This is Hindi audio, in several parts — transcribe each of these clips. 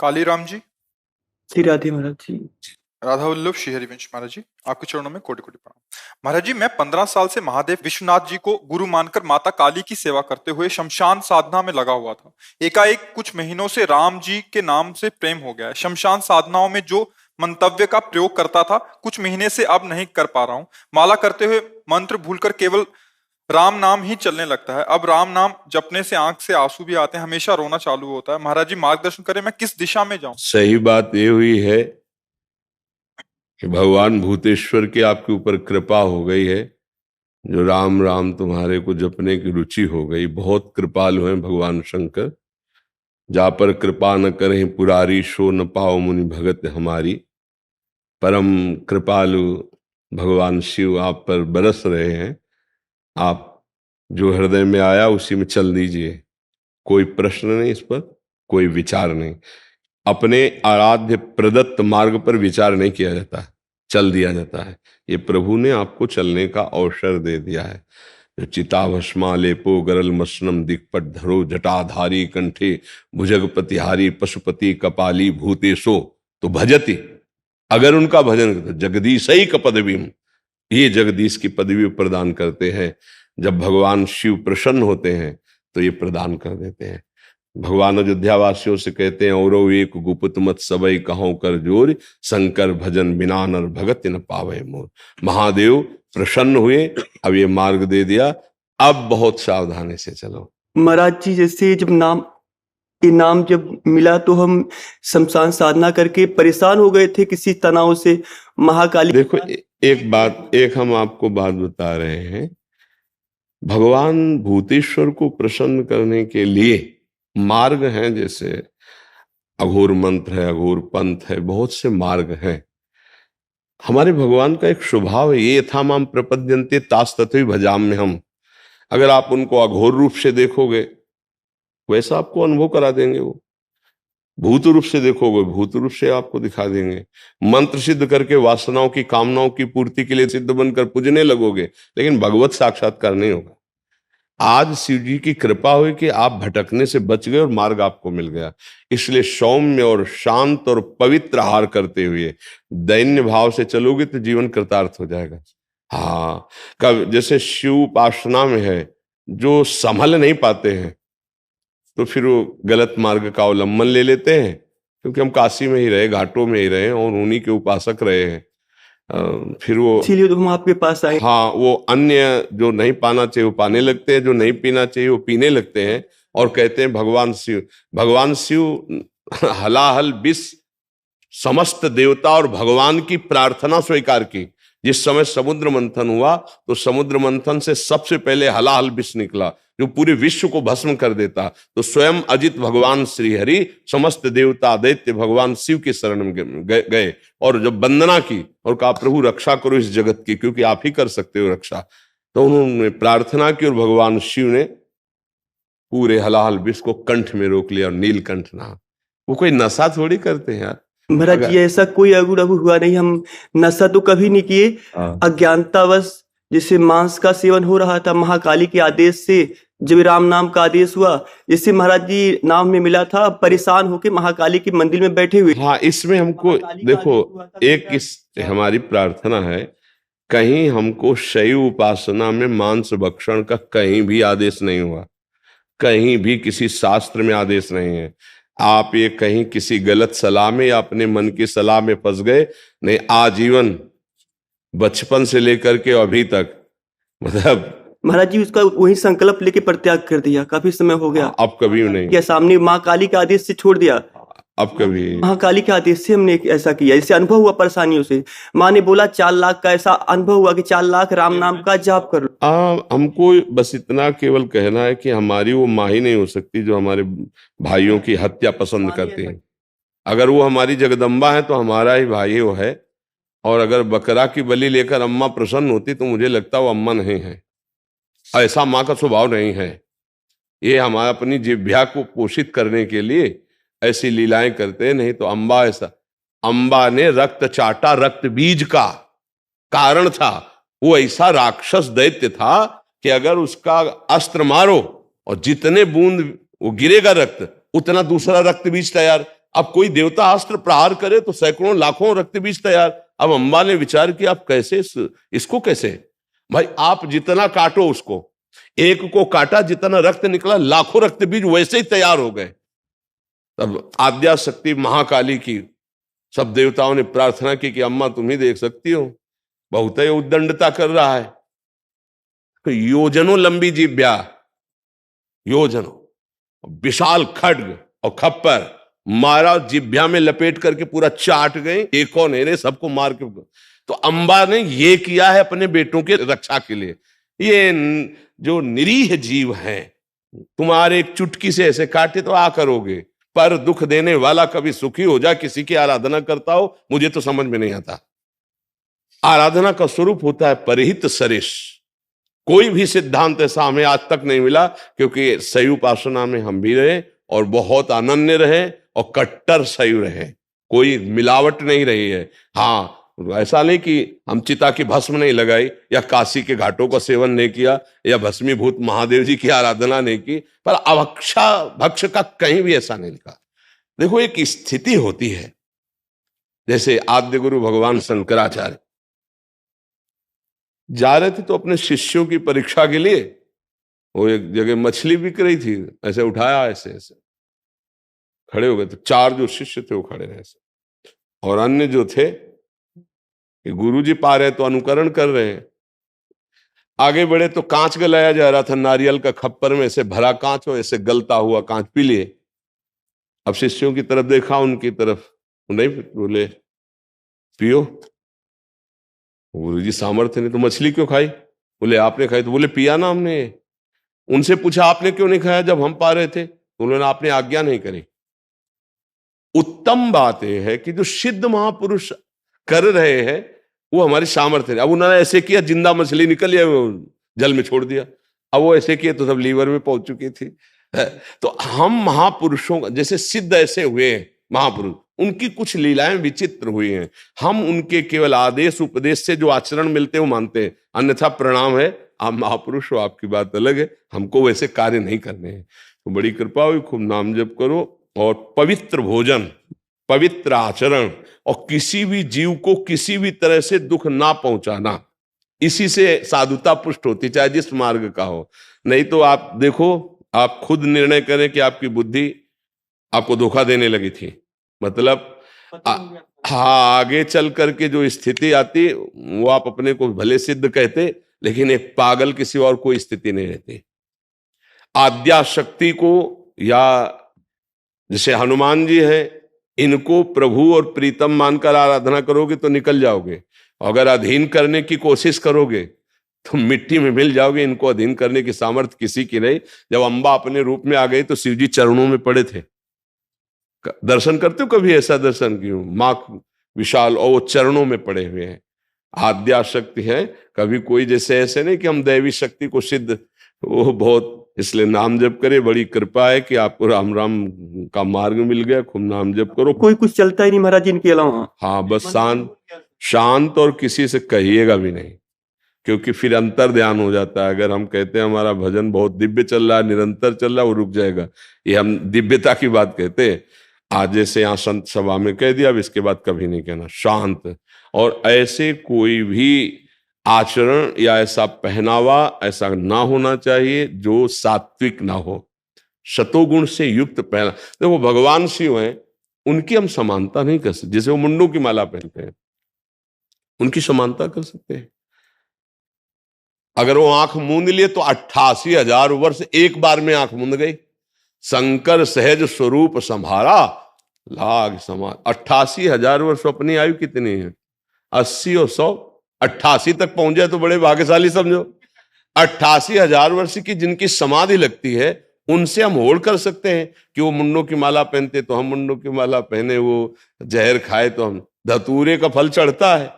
कालीराम जी, श्री राधे महाराज जी। राधा वल्लभ श्री हरिवंश महाराज जी, आपके चरणों में कोटि कोटि प्रणाम। महाराज जी, मैं 15 साल से महादेव विश्वनाथ जी को गुरु मानकर माता काली की सेवा करते हुए शमशान साधना में लगा हुआ था। एकाएक कुछ महीनों से राम जी के नाम से प्रेम हो गया है। शमशान साधनाओं में जो मंतव्य का प्रयोग करता था, कुछ महीने से अब नहीं कर पा रहा हूँ। माला करते हुए मंत्र भूलकर केवल राम नाम ही चलने लगता है। अब राम नाम जपने से आंख से आंसू भी आते हैं, हमेशा रोना चालू होता है। महाराज जी मार्गदर्शन करें, मैं किस दिशा में जाऊं? सही बात ये हुई है कि भगवान भूतेश्वर की आपके ऊपर कृपा हो गई है, जो राम राम तुम्हारे को जपने की रुचि हो गई। बहुत कृपालु हैं भगवान शंकर। जा पर कृपा न करें पुरारी, सो न पाओ मुनि भगत हमारी। परम कृपालु भगवान शिव आप पर बरस रहे हैं। आप जो हृदय में आया उसी में चल दीजिए, कोई प्रश्न नहीं, इस पर कोई विचार नहीं। अपने आराध्य प्रदत्त मार्ग पर विचार नहीं किया जाता, चल दिया जाता है। ये प्रभु ने आपको चलने का अवसर दे दिया है। जो चिताभस्मा लेपो गरल मसनम दिक्पट धरो, जटाधारी कंठे भुजगपतिहारी, पशुपति कपाली भूतेशो तो भजति। अगर उनका भजन करते, जगदीश ही का पदवी, ये जगदीश की पदवी प्रदान करते हैं। जब भगवान शिव प्रसन्न होते हैं तो ये प्रदान कर देते हैं। भगवान अयोध्या वासियों से कहते हैं, औरो एक गुप्त मत सबई कहो कर जोर, शंकर भजन बिना नर भगत न पावे मोर। महादेव प्रसन्न हुए, अब ये मार्ग दे दिया, अब बहुत सावधानी से चलो। महाराज जी, जैसे जब ये नाम जब मिला तो हम शमशान साधना करके परेशान हो गए थे किसी तनाव से। महाकाली देखो एक हम आपको बात बता रहे हैं। भगवान भूतेश्वर को प्रसन्न करने के लिए मार्ग हैं, जैसे अघोर मंत्र है, अघोर पंथ है, बहुत से मार्ग हैं। हमारे भगवान का एक स्वभाव है, ये यथा माम प्रपद्यन्ते तास तथैव भजाम्य हम। अगर आप उनको अघोर रूप से देखोगे वैसा आपको अनुभव करा देंगे। वो भूत रूप से देखोगे भूत रूप से आपको दिखा देंगे। मंत्र सिद्ध करके वासनाओं की कामनाओं की पूर्ति के लिए सिद्ध बनकर पूजने लगोगे, लेकिन भगवत साक्षात्कार नहीं होगा। आज शिव जी की कृपा हुई कि आप भटकने से बच गए और मार्ग आपको मिल गया। इसलिए सौम्य और शांत और पवित्र आहार करते हुए दैन्य भाव से चलोगे तो जीवन कृतार्थ हो जाएगा। हाँ, कब जैसे शिव उपासना में है, जो संभल नहीं पाते हैं तो फिर वो गलत मार्ग का अवलंबन ले लेते हैं, क्योंकि हम काशी में ही रहे, घाटों में ही रहे और उन्हीं के उपासक रहे हैं। फिर वो इसीलिए तो हम आपके पास आए। हाँ, वो अन्य जो नहीं पाना चाहिए वो पाने लगते हैं, जो नहीं पीना चाहिए वो पीने लगते हैं और कहते हैं भगवान शिव हलाहल विष समस्त देवता और भगवान की प्रार्थना स्वीकार की। जिस समय समुद्र मंथन हुआ तो समुद्र मंथन से सबसे पहले हलाहल विष निकला, जो पूरे विश्व को भस्म कर देता। तो स्वयं अजित भगवान श्री हरि समस्त देवता दैत्य भगवान शिव के शरण में गए और जब वंदना की और कहा प्रभु रक्षा करो इस जगत की, क्योंकि आप ही कर सकते हो रक्षा। तो उन्होंने प्रार्थना की और भगवान शिव ने पूरे हलाहल विष को कंठ में रोक लिया और नीलकंठ नाम। वो कोई नशा थोड़ी करते हैं यार। महाराज जी, ऐसा कोई अगुरगु हुआ नहीं, हम नशा तो कभी नहीं किए। अज्ञानतावश जैसे मांस का सेवन हो रहा था, महाकाली के आदेश से जब राम नाम का आदेश हुआ, जैसे महाराज जी नाम में मिला था, परेशान होके महाकाली के मंदिर में बैठे हुए। हाँ, इसमें हमको देखो एक हमारी प्रार्थना है, कहीं हमको शैव उपासना में मांस भक्षण का कहीं भी आदेश नहीं हुआ, कहीं भी किसी शास्त्र में आदेश नहीं है। आप ये कहीं किसी गलत सलाह में या अपने मन की सलाह में फंस गए नहीं। आजीवन बचपन से लेकर के अभी तक, मतलब महाराज जी उसका वही संकल्प लेके परित्याग कर दिया, काफी समय हो गया। अब कभी नहीं क्या सामने माँ काली के आदेश से छोड़ दिया, अब कभी महाकाली के आदेश से हमने ऐसा किया। जैसे अनुभव हुआ परेशानियों से, माँ ने बोला 4 लाख का, ऐसा अनुभव हुआ कि 4 लाख राम नाम का जाप कर लो। हमको बस इतना केवल कहना है कि हमारी वो माँ ही नहीं हो सकती जो हमारे भाइयों की हत्या पसंद करती है। अगर वो हमारी जगदम्बा है तो हमारा ही भाई वो है। और अगर बकरा की बलि लेकर अम्मा प्रसन्न होती तो मुझे लगता वो अम्मा नहीं है। ऐसा माँ का स्वभाव नहीं है। ये हमारा अपनी जिह्वा को पोषित करने के लिए ऐसी लीलाएं करते हैं, नहीं तो अम्बा ऐसा। अम्बा ने रक्त चाटा, रक्त बीज का कारण था। वो ऐसा राक्षस दैत्य था कि अगर उसका अस्त्र मारो और जितने बूंद वो गिरेगा रक्त, उतना दूसरा रक्त बीज तैयार। अब कोई देवता अस्त्र प्रहार करे तो सैकड़ों लाखों रक्त बीज तैयार। अब अम्बा ने विचार किया, आप कैसे इसको कैसे, भाई आप जितना काटो उसको, एक को काटा जितना रक्त निकला लाखों रक्त बीज वैसे ही तैयार हो गए। तब आद्या शक्ति महाकाली की सब देवताओं ने प्रार्थना की कि अम्मा तुम ही देख सकती हो, बहुत ही उद्दंडता कर रहा है। तो योजनों लंबी जिह्वा, योजनों विशाल खड्ग और खप्पर मारा, जिह्वा में लपेट करके पूरा चाट गए, एक और नहीं, सबको मार के। तो अम्बा ने ये किया है अपने बेटों के रक्षा के लिए। ये जो निरीह जीव हैं, तुम्हारे एक चुटकी से ऐसे काटे तो आ करोगे, पर दुख देने वाला कभी सुखी हो जा, किसी की आराधना करता हो, मुझे तो समझ में नहीं आता। आराधना का स्वरूप होता है परिहित सरिष। कोई भी सिद्धांत ऐसा हमें आज तक नहीं मिला, क्योंकि शैव उपासना में हम भी रहे और बहुत अनन्य रहे और कट्टर शैव रहे, कोई मिलावट नहीं रही है। हाँ, ऐसा नहीं कि हम चिता की भस्म नहीं लगाई या काशी के घाटों का सेवन नहीं किया या भस्मीभूत महादेव जी की आराधना नहीं की, पर अभक्षा भक्ष का कहीं भी ऐसा नहीं लिखा। देखो, एक स्थिति होती है, जैसे आद्य गुरु भगवान शंकराचार्य जा रहे थे तो अपने शिष्यों की परीक्षा के लिए, वो एक जगह मछली बिक रही थी, ऐसे उठाया, ऐसे ऐसे खड़े हो गए, तो 4 जो शिष्य थे वो खड़े रहे ऐसे, और अन्य जो थे कि गुरुजी पा रहे तो अनुकरण कर रहे हैं। आगे बढ़े तो कांच गलाया जा रहा था, नारियल का खप्पर में ऐसे भरा कांच हो, ऐसे गलता हुआ कांच पी लिए। अब शिष्यों की तरफ देखा, उनकी तरफ नहीं, बोले पियो। गुरुजी सामर्थ्य नहीं तो मछली क्यों खाई? बोले आपने खाई। तो बोले पिया ना हमने। उनसे पूछा आपने क्यों नहीं खाया जब हम पा रहे थे? तो उन्होंने आपने आज्ञा नहीं करी। उत्तम बात यह है कि जो सिद्ध महापुरुष कर रहे हैं वो हमारी सामर्थ्य है। अब उन्होंने ऐसे किया, जिंदा मछली निकल गया, जल में छोड़ दिया। अब वो ऐसे किए तो सब लीवर में पहुंच चुकी थी। तो हम महापुरुषों, जैसे सिद्ध ऐसे हुए हैं महापुरुष, उनकी कुछ लीलाएं विचित्र हुई हैं, हम उनके केवल आदेश उपदेश से जो आचरण मिलते हैं वो मानते हैं, अन्यथा प्रणाम है, आप महापुरुष हो, आपकी बात अलग है, हमको वैसे कार्य नहीं करने हैं। तो बड़ी कृपा हुई, खूब नाम जप करो और पवित्र भोजन, पवित्र आचरण और किसी भी जीव को किसी भी तरह से दुख ना पहुंचाना, इसी से साधुता पुष्ट होती, चाहे जिस मार्ग का हो। नहीं तो आप देखो, आप खुद निर्णय करें कि आपकी बुद्धि आपको धोखा देने लगी थी, मतलब हाँ, आगे चल करके जो स्थिति आती वो आप अपने को भले सिद्ध कहते, लेकिन एक पागल किसी और कोई स्थिति नहीं रहती। आद्या शक्ति को, या जैसे हनुमान जी है, इनको प्रभु और प्रीतम मानकर आराधना करोगे तो निकल जाओगे, अगर अधीन करने की कोशिश करोगे तो मिट्टी में मिल जाओगे। इनको अधीन करने की सामर्थ्य किसी की नहीं। जब अम्बा अपने रूप में आ गई तो शिव जी चरणों में पड़े थे। दर्शन करते हो कभी? ऐसा दर्शन क्यों, माँ विशाल और वो चरणों में पड़े हुए हैं। आद्या शक्ति है, कभी कोई जैसे ऐसे नहीं कि हम दैवी शक्ति को सिद्ध, वो बहुत, इसलिए नाम जप करे, बड़ी कृपा है कि आपको राम राम का मार्ग मिल गया, खूब नाम जप करो। कोई कुछ चलता ही नहीं महाराज इनके अलावा। हाँ, बस शांत और किसी से कहिएगा भी नहीं, क्योंकि फिर अंतर ध्यान हो जाता है। अगर हम कहते हैं हमारा भजन बहुत दिव्य चल रहा है, निरंतर चल रहा है, वो रुक जाएगा। ये हम दिव्यता की बात कहते हैं। आज जैसे यहाँ संत सभा में कह दिया, अब इसके बाद कभी नहीं कहना, शांत। और ऐसे कोई भी आचरण या ऐसा पहनावा ऐसा ना होना चाहिए जो सात्विक ना हो, शतोगुण से युक्त पहना। देखो भगवान शिव हैं, उनकी हम समानता नहीं कर सकते। जैसे वो मुंडों की माला पहनते हैं, उनकी समानता कर सकते हैं। अगर वो आंख मूंद लिए तो 88,000 वर्ष एक बार में आंख मूंद गई। शंकर सहज स्वरूप संभारा लाग समाज। 88,000 वर्ष अपनी आयु कितनी है? 80 और 100, 88 तक पहुंच जाए तो बड़े भाग्यशाली समझो। 88,000 वर्ष की जिनकी समाधि लगती है, उनसे हम होड़ कर सकते हैं कि वो मुंडों की माला पहनते तो हम मुंडों की माला पहने, वो जहर खाए तो हम। धतूरे का फल चढ़ता है,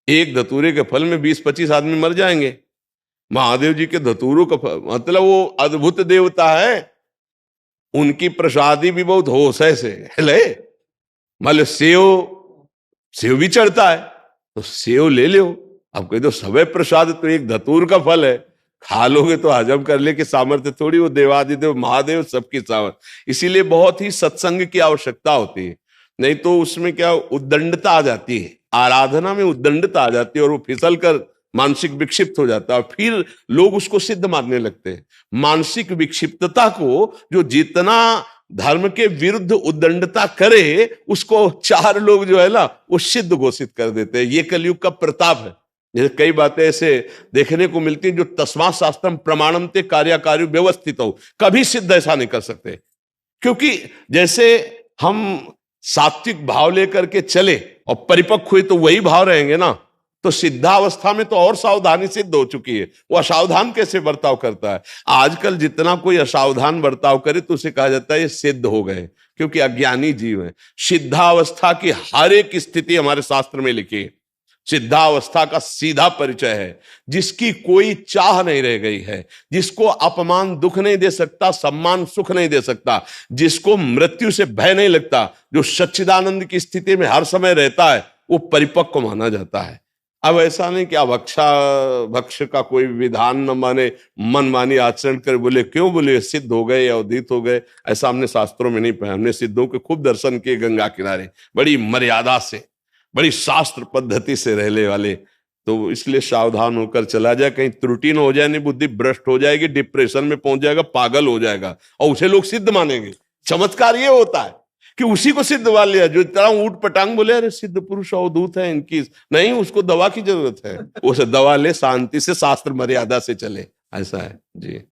एक धतूरे के फल में 20-25 आदमी मर जाएंगे। महादेव जी के धतूरों का फल, मतलब वो अद्भुत देवता है, उनकी प्रसादी भी बहुत होश है से ले। मतलब सेव भी चढ़ता है तो सेव ले लो। अब कह दो सबे प्रसाद तो एक धतूर का फल है, खा लोगे तो हजम कर ले के सामर्थ्य थोड़ी, वो देवादिदेव महादेव सबकी सामर्थ्य। इसीलिए बहुत ही सत्संग की आवश्यकता होती है। नहीं तो उसमें क्या उद्दंडता आ जाती है, आराधना में उद्दंडता आ जाती है और वो फिसल कर मानसिक विक्षिप्त हो जाता है, फिर लोग उसको सिद्ध मानने लगते हैं। मानसिक विक्षिप्तता को जो जितना धर्म के विरुद्ध उद्दंडता करे, उसको चार लोग जो है ना वो सिद्ध घोषित कर देते हैं। ये कलयुग का प्रताप है। जैसे कई बातें ऐसे देखने को मिलती हैं जो तस्मात् शास्त्रम प्रमाणम ते कार्याकारी व्यवस्थित हो, कभी सिद्ध ऐसा नहीं कर सकते। क्योंकि जैसे हम सात्विक भाव लेकर के चले और परिपक्व हुए तो वही भाव रहेंगे ना। तो सिद्धावस्था में तो और सावधानी सिद्ध हो चुकी है, वो असावधान कैसे बर्ताव करता है। आजकल जितना कोई असावधान बर्ताव करे तो उसे कहा जाता है ये सिद्ध हो गए, क्योंकि अज्ञानी जीव है। सिद्धावस्था की हर एक स्थिति हमारे शास्त्र में लिखी है। सिद्धावस्था का सीधा परिचय है जिसकी कोई चाह नहीं रह गई है, जिसको अपमान दुख नहीं दे सकता, सम्मान सुख नहीं दे सकता, जिसको मृत्यु से भय नहीं लगता, जो सच्चिदानंद की स्थिति में हर समय रहता है, वो परिपक्व माना जाता है। अब ऐसा नहीं कि भक्ष का कोई विधान न माने, मन मानी आचरण कर बोले, क्यों बोले सिद्ध हो गए या उदित हो गए, ऐसा हमने शास्त्रों में नहीं पाया। हमने सिद्धों के खूब दर्शन किए गंगा किनारे, बड़ी मर्यादा से, बड़ी शास्त्र पद्धति से रहने वाले। तो इसलिए सावधान होकर चला जाए, कहीं त्रुटि न हो जाए, नहीं बुद्धि भ्रष्ट हो जाएगी, डिप्रेशन में पहुंच जाएगा, पागल हो जाएगा और उसे लोग सिद्ध मानेंगे। चमत्कार ये होता है कि उसी को सिद्ध मान लिया जो इतना ऊट पटांग बोले अरे सिद्ध पुरुष अवधूत है इनकी, नहीं उसको दवा की जरूरत है, उसे दवा ले, शांति से शास्त्र मर्यादा से चले, ऐसा है जी।